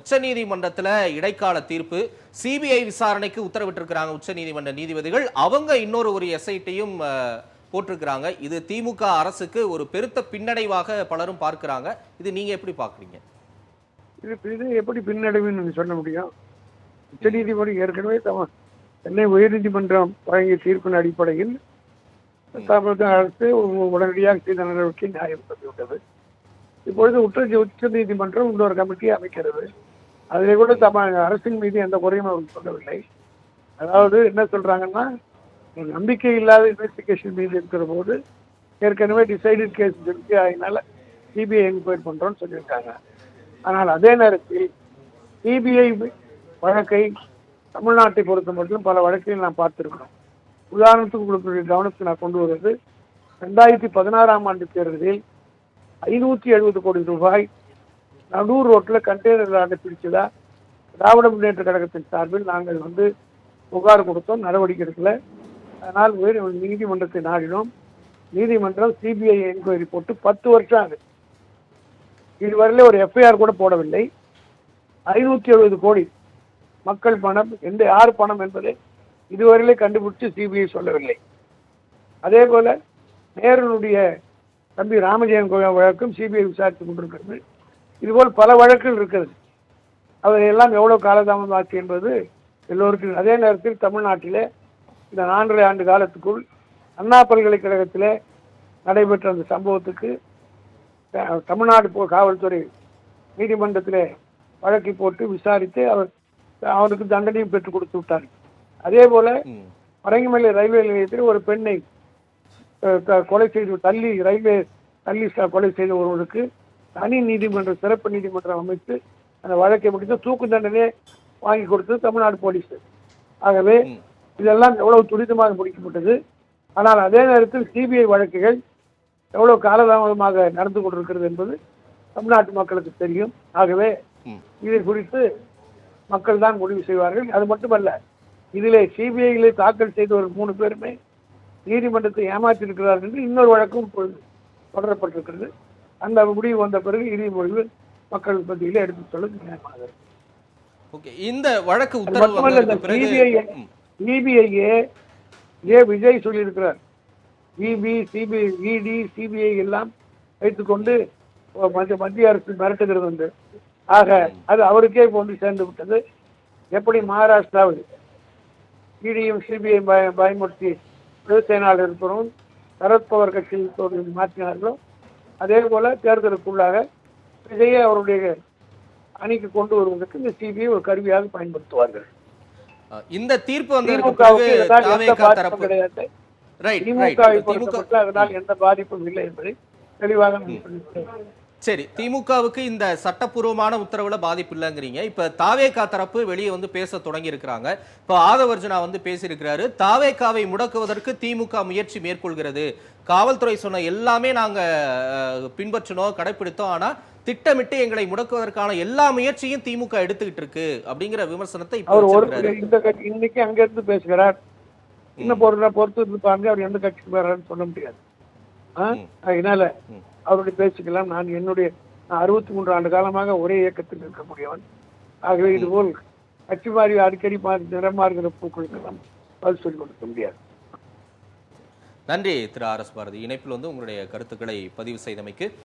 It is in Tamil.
உச்சநீதிமன்றத்துல இடைக்கால தீர்ப்பு சிபிஐ விசாரணைக்கு உத்தரவிட்டிருக்கிறாங்க உச்சநீதிமன்ற நீதிபதிகள். அவங்க இன்னொரு எஸ்ஐடியும் போட்டிருக்கிறாங்க. இது திமுக அரசுக்கு ஒரு பெருத்த பின்னடைவாக பலரும் பார்க்கிறாங்க. இது நீங்க எப்படி பாக்குறீங்க? இது எப்படி பின்னடைவுன்னு சொல்ல முடியும்? உச்சநீதிமன்றம் ஏற்கனவே சென்னை உயர்நீதிமன்றம் வழங்கிய தீர்ப்பின் அடிப்படையில் தமிழக அரசு உடனடியாக செய்த நடவடிக்கை நியாயம் சொல்லிவிட்டது. இப்பொழுது உச்ச நீதிமன்றம் இன்னொரு கமிட்டியை அமைக்கிறது. அதிலே கூட அரசின் மீது எந்த குறையும் அவர் சொல்லவில்லை. அதாவது என்ன சொல்றாங்கன்னா, நம்பிக்கை இல்லாத இன்வெஸ்டிகேஷன் மீது இருக்கிற போது ஏற்கனவே டிசைடட் கேஸ் இருக்கு, அதனால சிபிஐ என்கொயரி பண்றோம்னு சொல்லியிருக்காங்க. ஆனால் அதே நேரத்தில் சிபிஐ வழக்கை தமிழ்நாட்டை பொறுத்த மட்டும் பல வழக்கையில் நாம் பார்த்திருக்கிறோம். உதாரணத்துக்கு உங்களுக்கு கவனத்தை நான் கொண்டு வருவது, 2016ஆம் ஆண்டு தேர்தலில் 570 கோடி ரூபாய் நடூர் ரோட்டில் கண்டெய்னர் பிடிச்சதா திராவிட முன்னேற்ற கழகத்தின் சார்பில் நாங்கள் புகார் கொடுத்தோம், நடவடிக்கை எடுக்கல. அதனால் நீதிமன்றத்தை நாடினோம். நீதிமன்றம் சிபிஐ என்கொயரி போட்டு 10 வருஷம் ஆகுது. இதுவரையிலே ஒரு எஃப்ஐஆர் கூட போடவில்லை. 570 கோடி மக்கள் பணம், யார் பணம் என்பதை இதுவரையிலே கண்டுபிடிச்சு சிபிஐ சொல்லவில்லை. அதே போல நேருடைய தம்பி ராமஜெயம் வழக்கும் சிபிஐ விசாரித்துக் கொண்டிருக்கிறது. இதுபோல் பல வழக்குகள் இருக்கிறது. அவையெல்லாம் எவ்வளவு காலதாமதம் ஆச்சு என்பது எல்லோருக்கும். அதே நேரத்தில் தமிழ்நாட்டிலே இந்த 4.5 ஆண்டு காலத்துக்குள் அண்ணா பல்கலைக்கழகத்திலே நடைபெற்ற அந்த சம்பவத்துக்கு தமிழ்நாடு காவல்துறை நீதிமன்றத்திலே வழக்கை போட்டு விசாரித்து அவருக்கு தண்டனையும் பெற்றுக் கொடுத்து விட்டார். அதே போல பரங்கிமலை ரயில்வே நிலையத்தில் ஒரு பெண்ணை கொலை செய்து தள்ளி கொலை செய்த ஒருவருக்கு தனி நீதிமன்றம், சிறப்பு நீதிமன்றம் அமைத்து அந்த வழக்கை முடித்து தூக்கு தண்டனை வாங்கி கொடுத்தது தமிழ்நாடு போலீஸ். ஆகவே இதெல்லாம் எவ்வளவு துரிதமாக முடிக்கப்பட்டது. ஆனால் அதே நேரத்தில் சிபிஐ வழக்குகள் எவ்வளவு காலதாமதமாக நடந்து கொண்டிருக்கிறது என்பது தமிழ்நாட்டு மக்களுக்கு தெரியும். ஆகவே இதை குறித்து மக்கள் தான் முடிவு செய்வார்கள். அது மட்டுமல்ல, இதிலே சிபிஐயிலே தாக்கல் செய்த ஒரு 3 பேருமே நீதிமன்றத்தை ஏமாற்றியிருக்கிறார்கள் என்று இன்னொரு வழக்கும் தொடரப்பட்டிருக்கிறது. அந்த முடிவு வந்த பிறகு இறுதி முடிவு மக்கள் மத்தியில் எடுத்து சொல்ல நியாயமானது. இந்த வழக்கு சிபிஐ விஜய் சொல்லியிருக்கிறார். இடி சிபிஐ எல்லாம் வைத்துக்கொண்டு மத்திய அரசு மிரட்டுகிறது. ஆக அது அவருக்கே சேர்ந்து விட்டது. எப்படி மகாராஷ்டிராவில் இடியும் சிபிஐ பயமுறுத்தி சிவசேனாவில் இருக்கிறோம் சரத்பவர் கட்சியில் மாற்றினார்களோ, அதே போல தேர்தலுக்குள்ளாக விஜயை அவருடைய அணிக்கு கொண்டு வருவதற்கு இந்த சிபிஐ ஒரு கருவியாக பயன்படுத்துவார்கள். இந்த தீர்ப்பு கிடையாது. அதனால் எந்த பாதிப்பும் இல்லை என்பதை தெளிவாக சரி, திமுகவுக்கு இந்த சட்டப்பூர்வமான உத்தரவுல பாதிப்பு இல்லைங்கிறீங்க. இப்ப தாவேகா தரப்பு வெளியே பேச தொடங்கி இருக்கிறாங்க. இப்ப ஆதவர்ஜுனா பேசியிருக்கிறாரு. தாவேகாவை முடக்குவதற்கு திமுக முயற்சி மேற்கொள்கிறது. காவல்துறை சொன்ன எல்லாமே நாங்க பின்பற்றினோம், கடைபிடித்தோம். ஆனா திட்டமிட்டு எங்களை முடக்குவதற்கான எல்லா முயற்சியும் திமுக எடுத்துக்கிட்டு இருக்கு அப்படிங்கிற விமர்சனத்தை இன்னைக்கு அங்க இருந்து பேசுகிறார். இன்னும் பொறுத்து இருப்பாங்க. அவர் எந்த கட்சிக்கு வர்றாருன்னு சொல்ல முடியாது. அதனால அவருடைய பேச்சுக்கெல்லாம் நான் 63 ஆண்டு காலமாக ஒரே இயக்கத்தில் இருக்கக்கூடியவன். ஆகவே இதுபோல் கட்சி மாறி அடிக்கடி நிறமாறுகிற பூக்களுக்கெல்லாம் பதில் சொல்லிக் கொடுக்க முடியாது. நன்றி திரு ஆர் எஸ் பாரதி. இணைப்பில் உங்களுடைய கருத்துக்களை பதிவு செய்தமைக்கு.